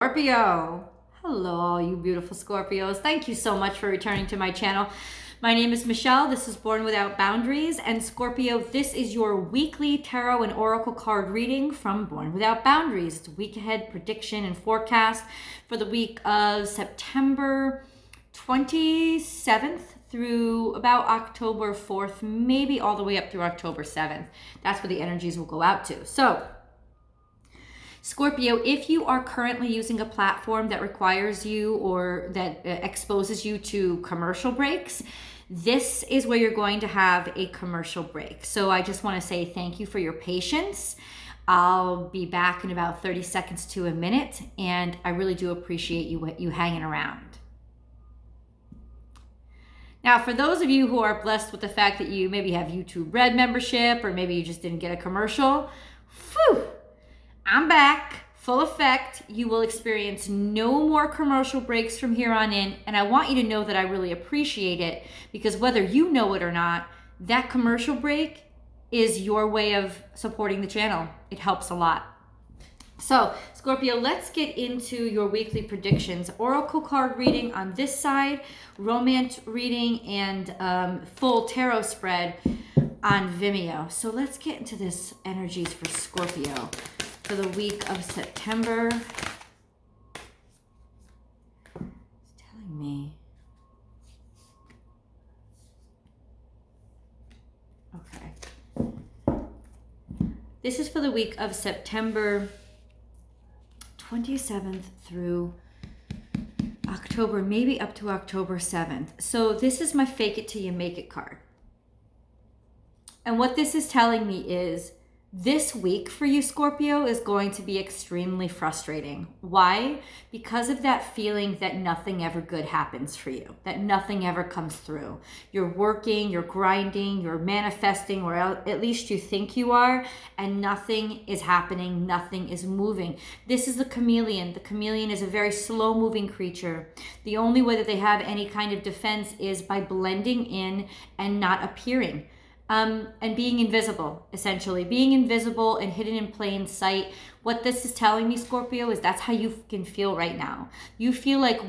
Scorpio. Hello, all you beautiful Scorpios. Thank you so much for returning to my channel. My name is Michelle. This is Born Without Boundaries. And Scorpio, this is your weekly tarot and oracle card reading from Born Without Boundaries. It's a week ahead prediction and forecast for the week of September 27th through about October 4th, maybe all the way up through October 7th. That's where the energies will go out to. So, Scorpio, if you are currently using a platform that requires you or that exposes you to commercial breaks, this is where you're going to have a commercial break. So I just want to say thank you for your patience. I'll be back in about 30 seconds to a minute, and I really do appreciate you hanging around. Now, for those of you who are blessed with the fact that you maybe have YouTube Red membership, or maybe you just didn't get a commercial, phew, I'm back, full effect. You will experience no more commercial breaks from here on in, and I want you to know that I really appreciate it, because whether you know it or not, that commercial break is your way of supporting the channel. It helps a lot. So, Scorpio, let's get into your weekly predictions. Oracle card reading on this side, romance reading, and full tarot spread on Vimeo. So let's get into this energies for Scorpio for the week of September. It's telling me. Okay. This is for the week of September 27th through October, maybe up to October 7th. So this is my fake it till you make it card. And what this is telling me is this week for you, Scorpio, is going to be extremely frustrating. Why? Because of that feeling that nothing ever good happens for you, that nothing ever comes through. You're working, you're grinding, you're manifesting, or at least you think you are, and nothing is happening, nothing is moving. This is the chameleon. The chameleon is a very slow-moving creature. The only way that they have any kind of defense is by blending in and not appearing. And being invisible, essentially. Being invisible and hidden in plain sight. What this is telling me, Scorpio, is that's how you can feel right now. You feel like,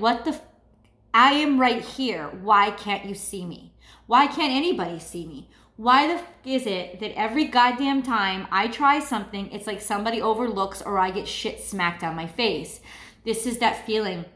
I am right here. Why can't you see me? Why can't anybody see me? Why the is it that every goddamn time I try something, it's like somebody overlooks or I get shit smacked on my face? This is that feeling.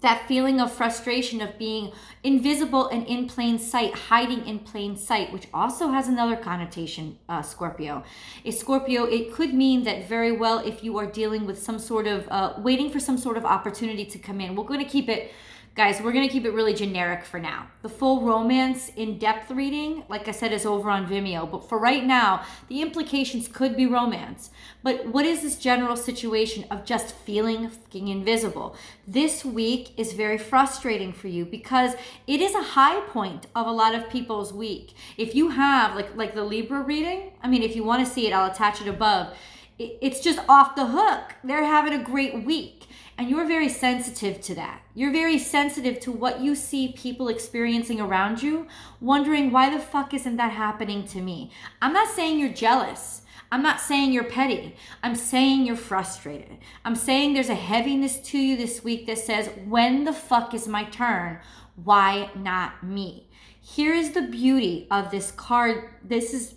That feeling of frustration of being invisible and in plain sight, hiding in plain sight, which also has another connotation, Scorpio. Scorpio, it could mean that very well if you are dealing with some sort of, waiting for some sort of opportunity to come in. We're going to keep it, guys, we're going to keep it really generic for now. The full romance in-depth reading, like I said, is over on Vimeo. But for right now, the implications could be romance. But what is this general situation of just feeling fucking invisible? This week is very frustrating for you because it is a high point of a lot of people's week. If you have, like the Libra reading, I mean, if you want to see it, I'll attach it above. It's just off the hook. They're having a great week. And you're very sensitive to that. You're very sensitive to what you see people experiencing around you, wondering why the fuck isn't that happening to me? I'm not saying you're jealous. I'm not saying you're petty. I'm saying you're frustrated. I'm saying there's a heaviness to you this week that says, when the fuck is my turn? Why not me? Here is the beauty of this card. This is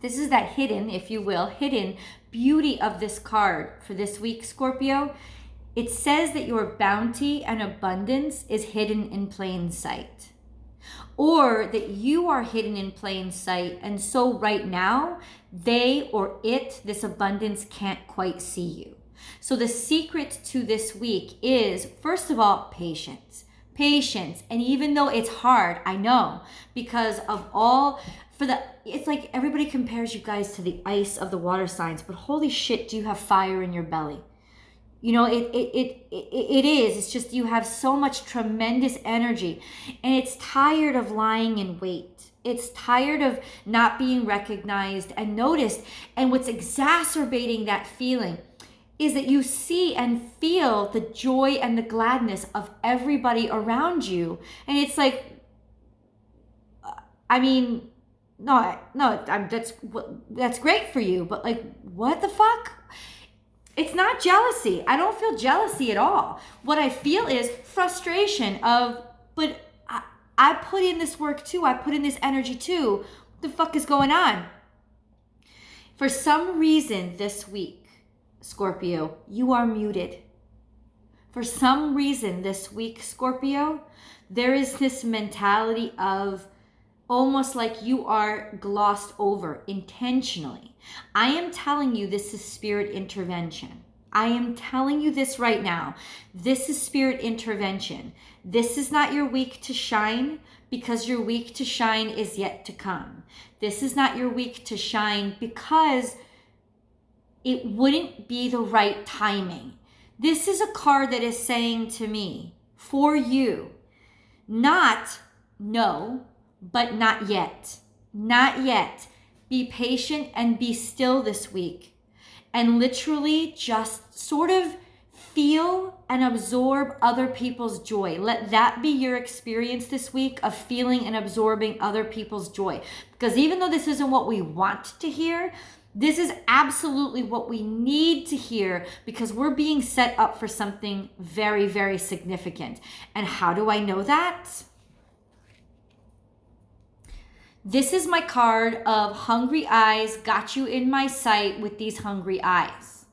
that hidden, if you will, hidden beauty of this card for this week, Scorpio. It says that your bounty and abundance is hidden in plain sight, or that you are hidden in plain sight, and so right now they or it, this abundance, can't quite see you. So the secret to this week is, first of all, patience. And even though it's hard, I know, because of all it's like everybody compares you guys to the ice of the water signs, but holy shit, do you have fire in your belly? You know, it is. It's just you have so much tremendous energy, and it's tired of lying in wait. It's tired of not being recognized and noticed. And what's exacerbating that feeling is that you see and feel the joy and the gladness of everybody around you. And it's like, I mean, no, that's great for you, but like, what the fuck? It's not jealousy. I don't feel jealousy at all. What I feel is frustration of, but I put in this work too. I put in this energy too. What the fuck is going on? For some reason this week, Scorpio, you are muted. For some reason this week, Scorpio, there is this mentality of almost like you are glossed over intentionally. I am telling you this is spirit intervention. I am telling you this right now. This is spirit intervention. This is not your week to shine, because your week to shine is yet to come. This is not your week to shine because it wouldn't be the right timing. This is a card that is saying to me, for you, not no, but not yet. Not yet. Be patient and be still this week. And literally just sort of feel and absorb other people's joy. Let that be your experience this week of feeling and absorbing other people's joy. Because even though this isn't what we want to hear, this is absolutely what we need to hear, because we're being set up for something very, very significant. And how do I know that? This is my card of hungry eyes, got you in my sight with these hungry eyes.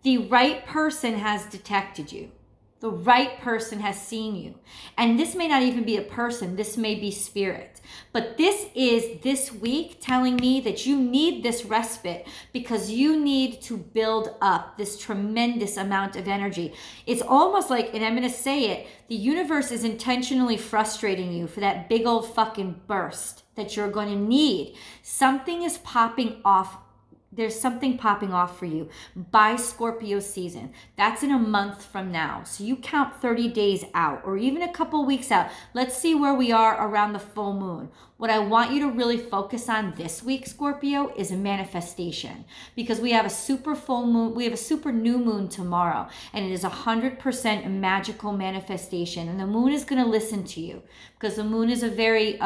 The right person has detected you. The right person has seen you. And this may not even be a person. This may be spirit. But this is this week telling me that you need this respite because you need to build up this tremendous amount of energy. It's almost like, and I'm going to say it, the universe is intentionally frustrating you for that big old fucking burst that you're going to need. Something is popping off. There's something popping off for you by Scorpio season. That's in a month from now. So you count 30 days out or even a couple weeks out. Let's see where we are around the full moon. What I want you to really focus on this week, Scorpio, is a manifestation, because we have a super full moon. We have a super new moon tomorrow, and it is 100% a magical manifestation. And the moon is going to listen to you because the moon is a very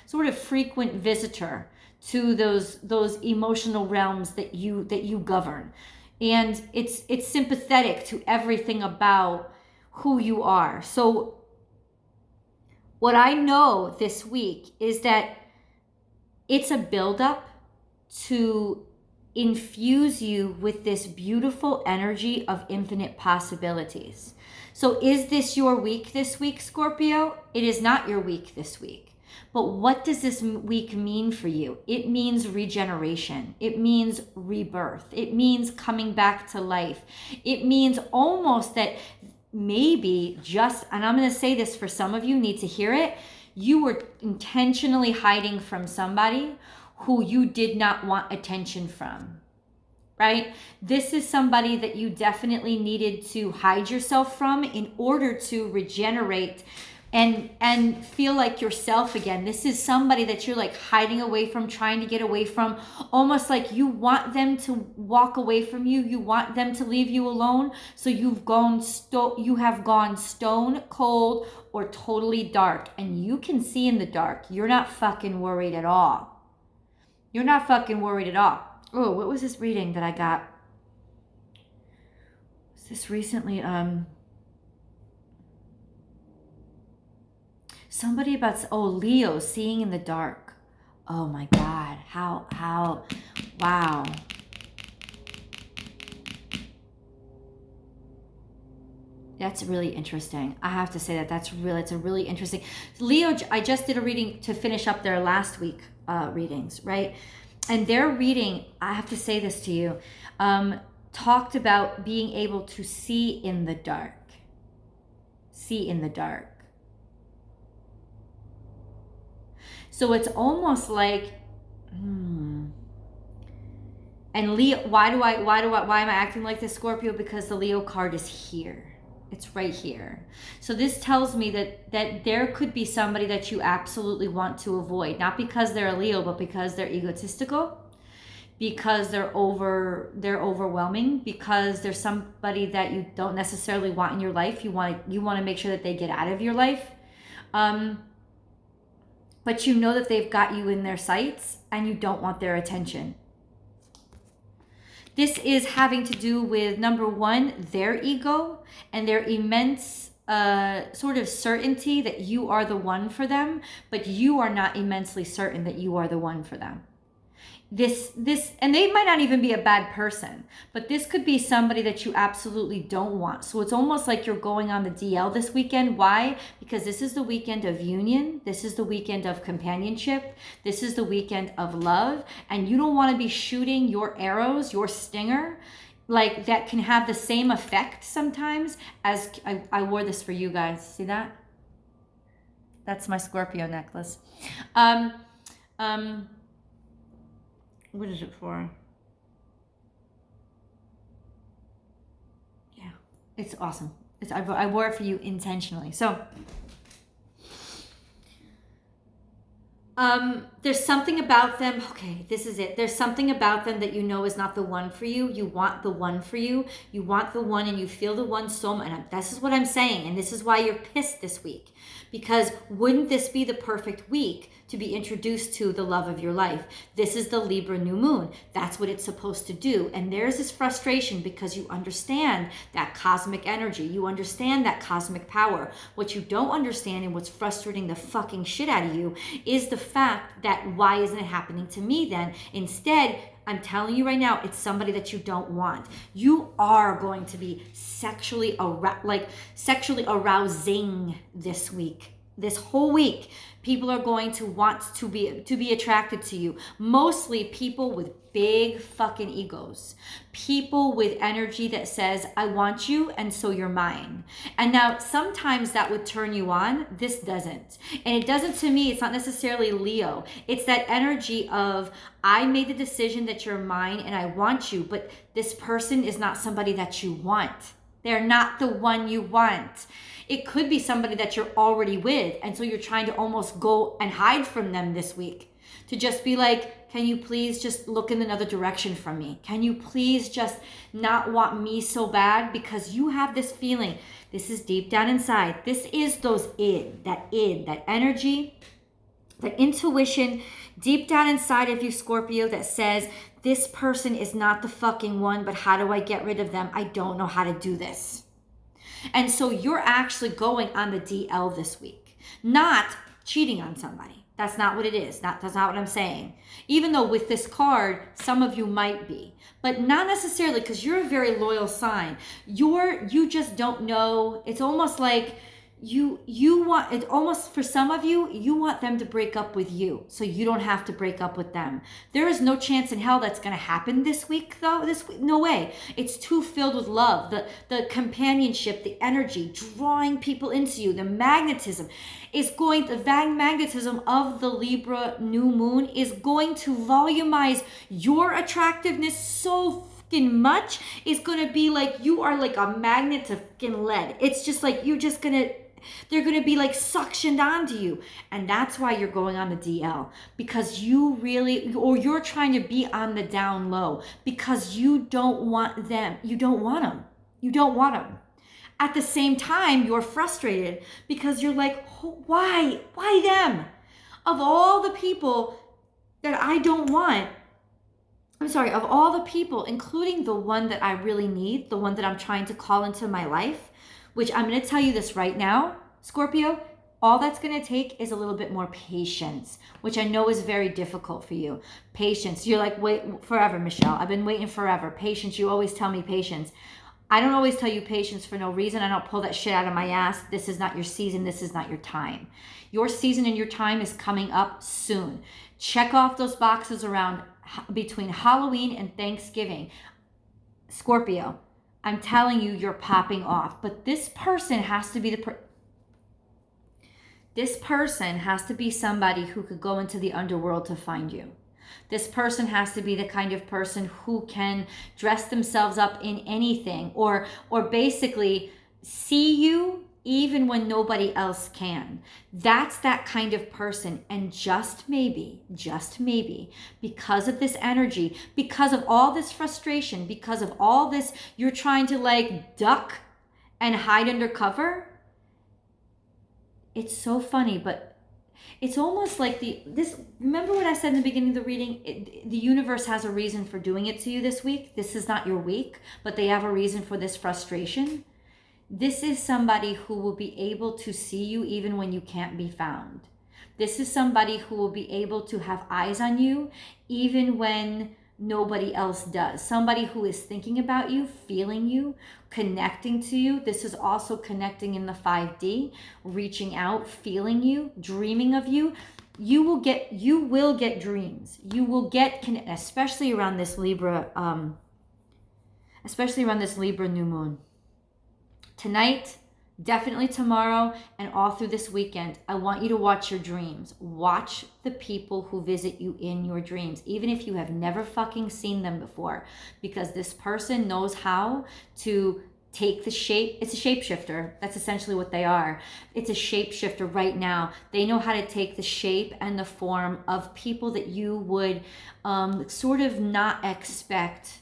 sort of frequent visitor to those emotional realms that you govern, and it's sympathetic to everything about who you are. So what I know this week is that it's a buildup to infuse you with this beautiful energy of infinite possibilities. So is this your week this week, Scorpio? It is not your week this week. But what does this week mean for you? It means regeneration. It means rebirth. It means coming back to life. It means almost that maybe just, and I'm going to say this for some of you, need to hear it, you were intentionally hiding from somebody who you did not want attention from, right? This is somebody that you definitely needed to hide yourself from in order to regenerate and feel like yourself again. This is somebody that you're like hiding away from, trying to get away from, almost like you want them to walk away from you. You want them to leave you alone. So you have gone stone cold or totally dark, and you can see in the dark. You're not fucking worried at all. You're not fucking worried at all. Oh, what was this reading that I got? Was this recently? Somebody about, Leo, seeing in the dark. Oh my God, how, wow. That's really interesting. I have to say it's a really interesting. Leo, I just did a reading to finish up their last week readings, right? And their reading, I have to say this to you, talked about being able to see in the dark. See in the dark. So it's almost like, and Leo, why am I acting like this, Scorpio? Because the Leo card is here. It's right here. So this tells me that there could be somebody that you absolutely want to avoid, not because they're a Leo, but because they're egotistical, because they're overwhelming, because there's somebody that you don't necessarily want in your life. You want to make sure that they get out of your life. But you know that they've got you in their sights and you don't want their attention. This is having to do with, number one, their ego and their immense sort of certainty that you are the one for them, but you are not immensely certain that you are the one for them. This, and they might not even be a bad person, but this could be somebody that you absolutely don't want. So it's almost like you're going on the DL this weekend. Why? Because this is the weekend of union. This is the weekend of companionship. This is the weekend of love. And you don't want to be shooting your arrows, your stinger, like that can have the same effect sometimes as, I wore this for you guys. See that? That's my Scorpio necklace. What is it for? Yeah, it's awesome. I wore it for you intentionally. So, there's something about them. Okay, this is it. There's something about them that you know is not the one for you. You want the one for you. You want the one, and you feel the one so much. And this is what I'm saying, and this is why you're pissed this week. Because wouldn't this be the perfect week to be introduced to the love of your life? This is the Libra new moon. That's what it's supposed to do. And there's this frustration because you understand that cosmic energy. You understand that cosmic power. What you don't understand and what's frustrating the fucking shit out of you is the fact that why isn't it happening to me then? Instead, I'm telling you right now, it's somebody that you don't want. You are going to be sexually arousing this week. This whole week, people are going to want to be attracted to you. Mostly people with big fucking egos. People with energy that says, I want you and so you're mine. And now sometimes that would turn you on. This doesn't. And it doesn't to me. It's not necessarily Leo. It's that energy of, I made the decision that you're mine and I want you, but this person is not somebody that you want. They're not the one you want. It could be somebody that you're already with. And so you're trying to almost go and hide from them this week. To just be like, can you please just look in another direction from me? Can you please just not want me so bad? Because you have this feeling. This is deep down inside. This is those that energy, that intuition deep down inside of you, Scorpio, that says, this person is not the fucking one, but how do I get rid of them? I don't know how to do this. And so you're actually going on the DL this week, not cheating on somebody. That's not what it is. That's not what I'm saying. Even though with this card, some of you might be, but not necessarily, because you're a very loyal sign. You just don't know. It's almost like you want it, almost for some of you, you want them to break up with you so you don't have to break up with them. There is no chance in hell that's going to happen this week though. This week, no way. It's too filled with love, the companionship, the energy, drawing people into you, the magnetism of the Libra new moon is going to volumize your attractiveness so much. Is going to be like you are like a magnet to fucking lead. It's just like they're going to be like suctioned onto you. And that's why you're going on the DL, because you're trying to be on the down low because you don't want them. You don't want them. You don't want them. At the same time, you're frustrated because you're like, why them? Of all the people that I don't want, of all the people, including the one that I really need, the one that I'm trying to call into my life, which I'm going to tell you this right now, Scorpio, all that's going to take is a little bit more patience, which I know is very difficult for you. Patience. You're like, wait forever, Michelle. I've been waiting forever. Patience. You always tell me patience. I don't always tell you patience for no reason. I don't pull that shit out of my ass. This is not your season. This is not your time. Your season and your time is coming up soon. Check off those boxes around between Halloween and Thanksgiving. Scorpio, I'm telling you, you're popping off. But this person has to be this person has to be somebody who could go into the underworld to find you. This person has to be the kind of person who can dress themselves up in anything or basically see you even when nobody else can. That's that kind of person. And just maybe, because of this energy, because of all this frustration, because of all this, you're trying to like duck and hide under cover. It's so funny, but It's almost like remember what I said in the beginning of the reading? The universe has a reason for doing it to you this week. This is not your week, but they have a reason for this frustration. This is somebody who will be able to see you even when you can't be found. This is somebody who will be able to have eyes on you even when nobody else does. Somebody who is thinking about you, feeling you, connecting to you. This is also connecting in the 5D, reaching out, feeling you, dreaming of you. You will get dreams. You will get, especially around this Libra new moon. Tonight, definitely tomorrow, and all through this weekend, I want you to watch your dreams. Watch the people who visit you in your dreams, even if you have never fucking seen them before, because this person knows how to take the shape. It's a shapeshifter. That's essentially what they are. It's a shapeshifter right now. They know how to take the shape and the form of people that you would sort of not expect.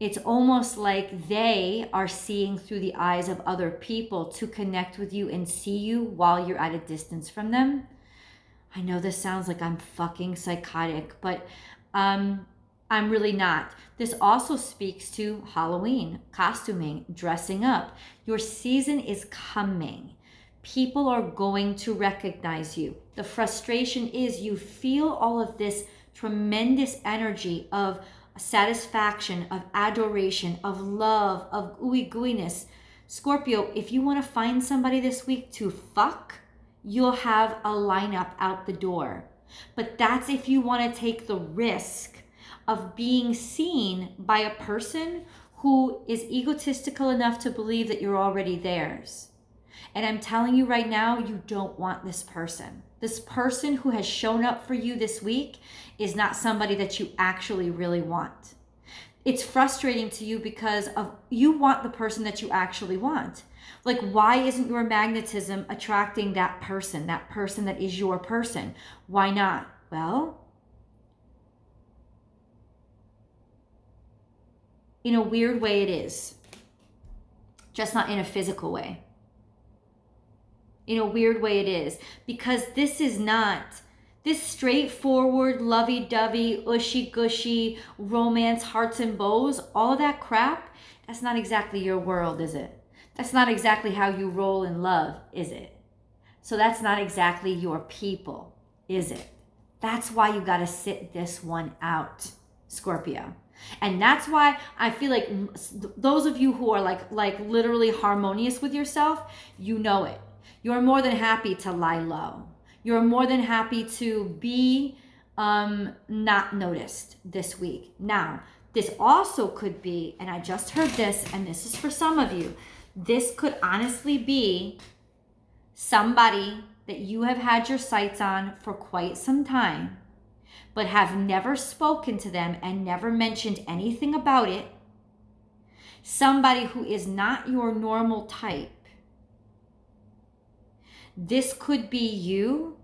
It's almost like they are seeing through the eyes of other people to connect with you and see you while you're at a distance from them. I know this sounds like I'm fucking psychotic, but I'm really not. This also speaks to Halloween, costuming, dressing up. Your season is coming. People are going to recognize you. The frustration is you feel all of this tremendous energy of satisfaction, of adoration, of love, of ooey gooiness. Scorpio, if you want to find somebody this week to fuck, you'll have a lineup out the door. But that's if you want to take the risk of being seen by a person who is egotistical enough to believe that you're already theirs. And I'm telling you right now, you don't want this person. This person who has shown up for you this week is not somebody that you actually really want. It's frustrating to you because you want the person that you actually want. Like, why isn't your magnetism attracting that person that is your person? Why not? Well, in a weird way it is, just not in a physical way. In a weird way it is, because this is not this straightforward, lovey-dovey, ushy-gushy, romance, hearts and bows, all of that crap. That's not exactly your world, is it? That's not exactly how you roll in love, is it? So that's not exactly your people, is it? That's why you got to sit this one out, Scorpio. And that's why I feel like those of you who are like literally harmonious with yourself, you know it. You're more than happy to lie low. You're more than happy to be not noticed this week. Now, this also could be, and I just heard this, and this is for some of you, this could honestly be somebody that you have had your sights on for quite some time, but have never spoken to them and never mentioned anything about it. Somebody who is not your normal type. This could be you,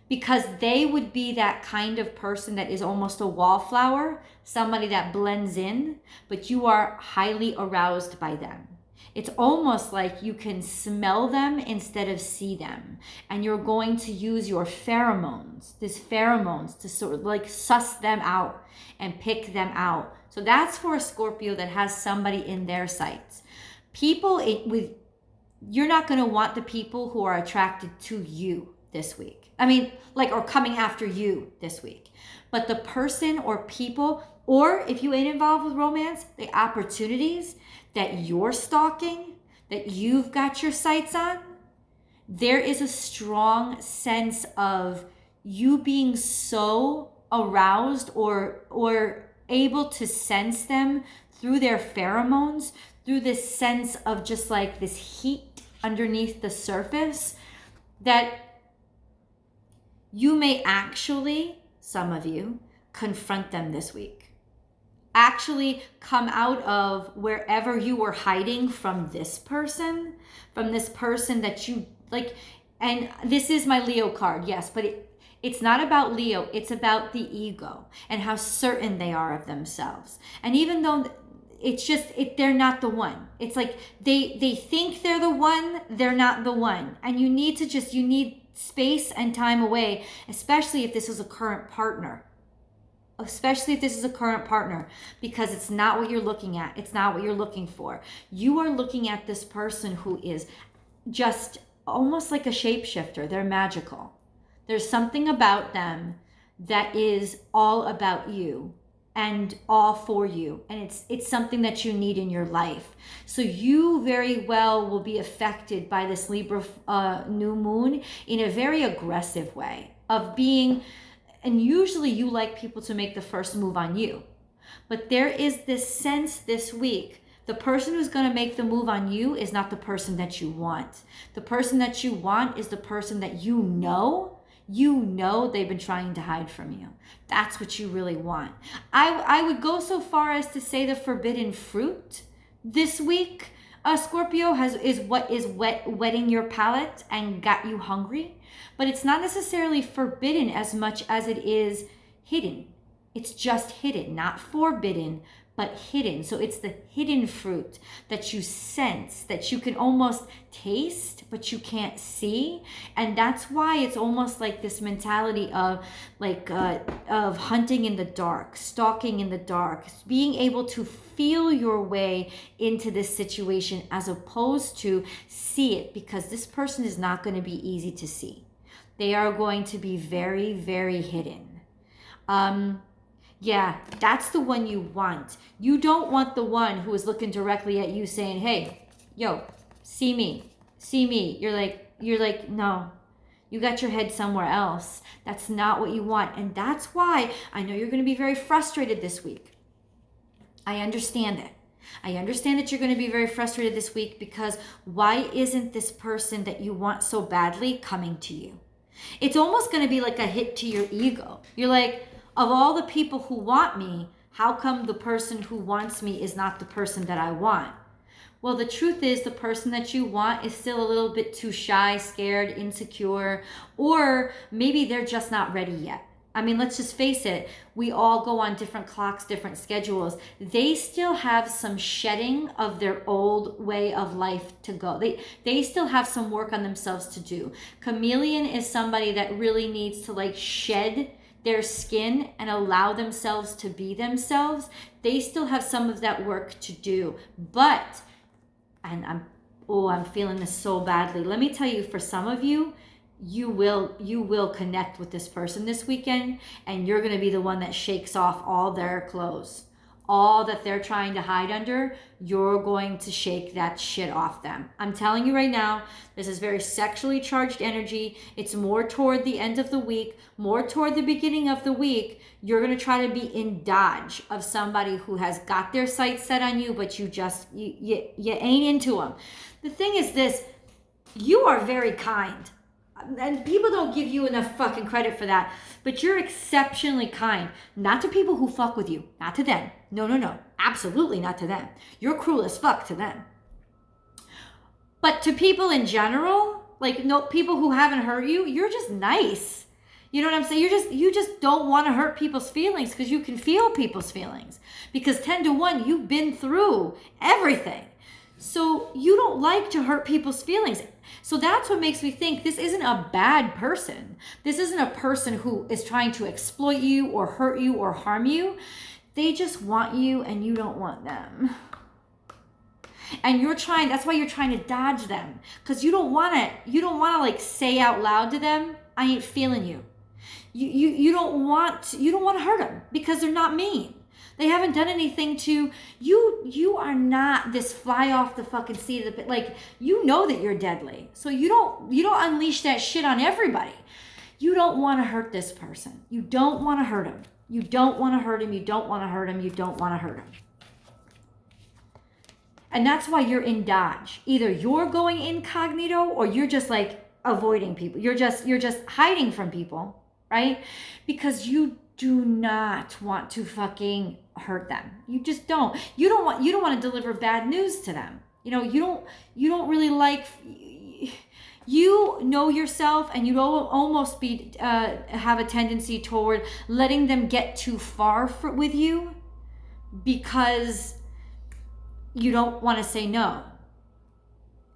because they would be that kind of person that is almost a wallflower, somebody that blends in, but you are highly aroused by them. It's almost like you can smell them instead of see them. And you're going to use your pheromones to sort of like suss them out and pick them out. So that's for a Scorpio that has somebody in their sights. You're not going to want the people who are attracted to you this week. I mean, or coming after you this week. But the person or people, or if you ain't involved with romance, the opportunities that you're stalking, that you've got your sights on, there is a strong sense of you being so aroused or able to sense them through their pheromones, through this sense of just like this heat underneath the surface, that you may actually, some of you, confront them this week. Actually come out of wherever you were hiding from this person that you like. And this is my Leo card, yes, but it's not about Leo, it's about the ego and how certain they are of themselves. And even though they're not the one. It's like they think they're the one, they're not the one. And you need space and time away, especially if this is a current partner. Especially if this is a current partner, because it's not what you're looking at. It's not what you're looking for. You are looking at this person who is just almost like a shapeshifter. They're magical. There's something about them that is all about you and all for you, and it's something that you need in your life. So you very well will be affected by this Libra new moon in a very aggressive way of being, and usually you like people to make the first move on you, but there is this sense this week, the person who's going to make the move on you is not the person that you want. The person that you want is the person that you know they've been trying to hide from you. That's what you really want. I would go so far as to say the forbidden fruit this week, Scorpio, is wetting your palate and got you hungry. But it's not necessarily forbidden as much as it is hidden. It's just hidden, not forbidden, but hidden. So it's the hidden fruit that you sense, that you can almost taste, but you can't see. And that's why it's almost like this mentality of of hunting in the dark, stalking in the dark, being able to feel your way into this situation as opposed to see it, because this person is not going to be easy to see. They are going to be very, very hidden. Yeah, that's the one you want. You don't want the one who is looking directly at you saying, hey, yo, see me. You're like, no, you got your head somewhere else. That's not what you want. And that's why I know you're going to be very frustrated this week. I understand it. I understand that you're going to be very frustrated this week, because why isn't this person that you want so badly coming to you? It's almost going to be like a hit to your ego. You're like, of all the people who want me, how come the person who wants me is not the person that I want? Well, the truth is the person that you want is still a little bit too shy, scared, insecure, or maybe they're just not ready yet. I mean, let's just face it. We all go on different clocks, different schedules. They still have some shedding of their old way of life to go. They still have some work on themselves to do. Chameleon is somebody that really needs to shed their skin and allow themselves to be themselves. They still have some of that work to do. But, and I'm feeling this so badly. Let me tell you, for some of you, you will connect with this person this weekend, and you're going to be the one that shakes off all their clothes. All that they're trying to hide under, you're going to shake that shit off them. I'm telling you right now, this is very sexually charged energy. It's more toward the end of the week, more toward the beginning of the week. You're going to try to be in dodge of somebody who has got their sights set on you, but you ain't into them. The thing is this, you are very kind. And people don't give you enough fucking credit for that. But you're exceptionally kind. Not to people who fuck with you. Not to them. No. Absolutely not to them. You're cruel as fuck to them. But to people in general, people who haven't hurt you, you're just nice. You know what I'm saying? You just don't want to hurt people's feelings, because you can feel people's feelings. Because 10 to 1, you've been through everything. So you don't like to hurt people's feelings. So that's what makes me think this isn't a bad person. This isn't a person who is trying to exploit you or hurt you or harm you. They just want you and you don't want them. And that's why you're trying to dodge them. Because you don't want to say out loud to them, I ain't feeling you. You don't want to hurt them, because they're not mean. They haven't done anything to you. You are not this fly off the fucking seat of the you know that you're deadly. So you don't unleash that shit on everybody. You don't want to hurt this person. You don't want to hurt him. You don't want to hurt him. You don't want to hurt him. You don't want to hurt him. And that's why you're in dodge. Either you're going incognito, or you're just avoiding people. You're just hiding from people, right? Because you do not want to fucking hurt them. You just don't. You don't want to deliver bad news to them. You don't really you know yourself, and you almost have a tendency toward letting them get too far with you, because you don't want to say no.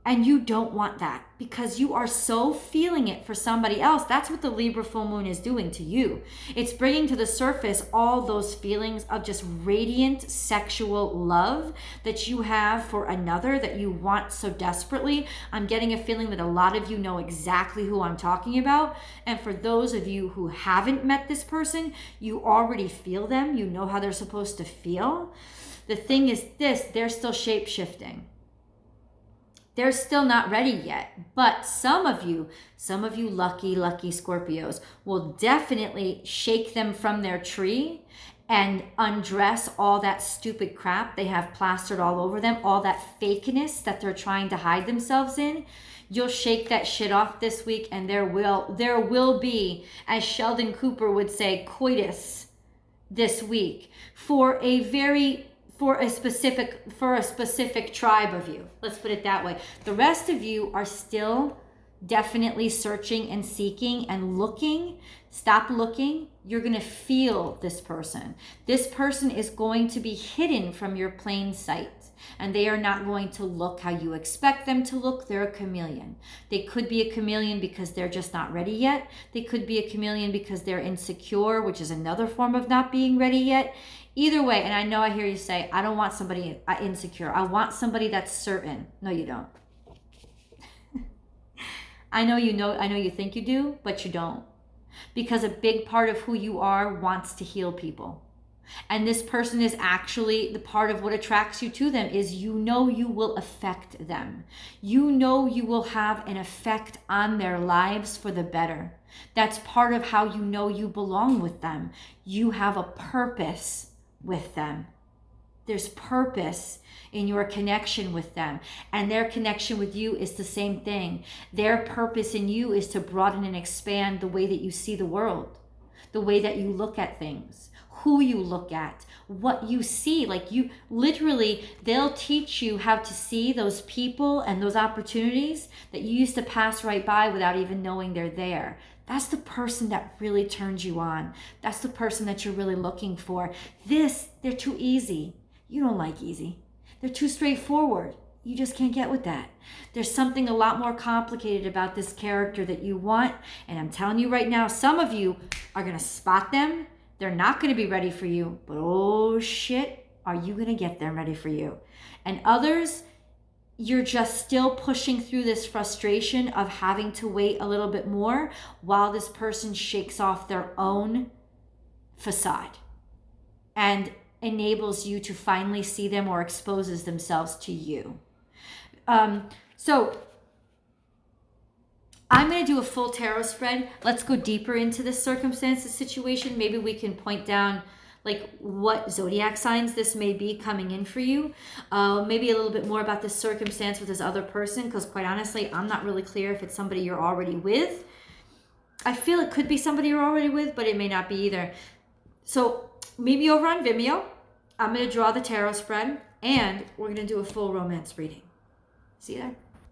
And you don't want that because you are so feeling it for somebody else. That's what the Libra full moon is doing to you. It's bringing to the surface all those feelings of just radiant sexual love that you have for another that you want so desperately. I'm getting a feeling that a lot of you know exactly who I'm talking about. And for those of you who haven't met this person, you already feel them. You know how they're supposed to feel. The thing is this, they're still shape-shifting. They're still not ready yet, but some of you lucky Scorpios will definitely shake them from their tree and undress all that stupid crap they have plastered all over them, all that fakeness that they're trying to hide themselves in. You'll shake that shit off this week, and there will be, as Sheldon Cooper would say, coitus this week for a specific tribe of you. Let's put it that way. The rest of you are still definitely searching and seeking and looking. Stop looking. You're going to feel this person. This person is going to be hidden from your plain sight, and they are not going to look how you expect them to look. They're a chameleon. They could be a chameleon because they're just not ready yet. They could be a chameleon because they're insecure, which is another form of not being ready yet. Either way, and I know I hear you say, I don't want somebody insecure. I want somebody that's certain. No, you don't. I know you think you do, but you don't. Because a big part of who you are wants to heal people. And this person is actually the part of what attracts you to them is you know you will affect them. You know you will have an effect on their lives for the better. That's part of how you know you belong with them. You have a purpose with them. There's purpose in your connection with them, and their connection with you is the same thing. Their purpose in you is to broaden and expand the way that you see the world, the way that you look at things, who you look at, what you see. Like you literally, they'll teach you how to see those people and those opportunities that you used to pass right by without even knowing they're there. That's the person that really turns you on. That's the person that you're really looking for. They're too easy. You don't like easy. They're too straightforward. You just can't get with that. There's something a lot more complicated about this character that you want. And I'm telling you right now, some of you are going to spot them. They're not going to be ready for you. But oh shit, are you going to get them ready for you? And others, you're just still pushing through this frustration of having to wait a little bit more while this person shakes off their own facade and enables you to finally see them or exposes themselves to you. So I'm going to do a full tarot spread. Let's go deeper into this circumstance, situation. Maybe we can point down like what zodiac signs this may be coming in for you. Maybe a little bit more about this circumstance with this other person, because quite honestly, I'm not really clear if it's somebody you're already with. I feel it could be somebody you're already with, but it may not be either. So maybe over on Vimeo, I'm going to draw the tarot spread, and we're going to do a full romance reading. See you there.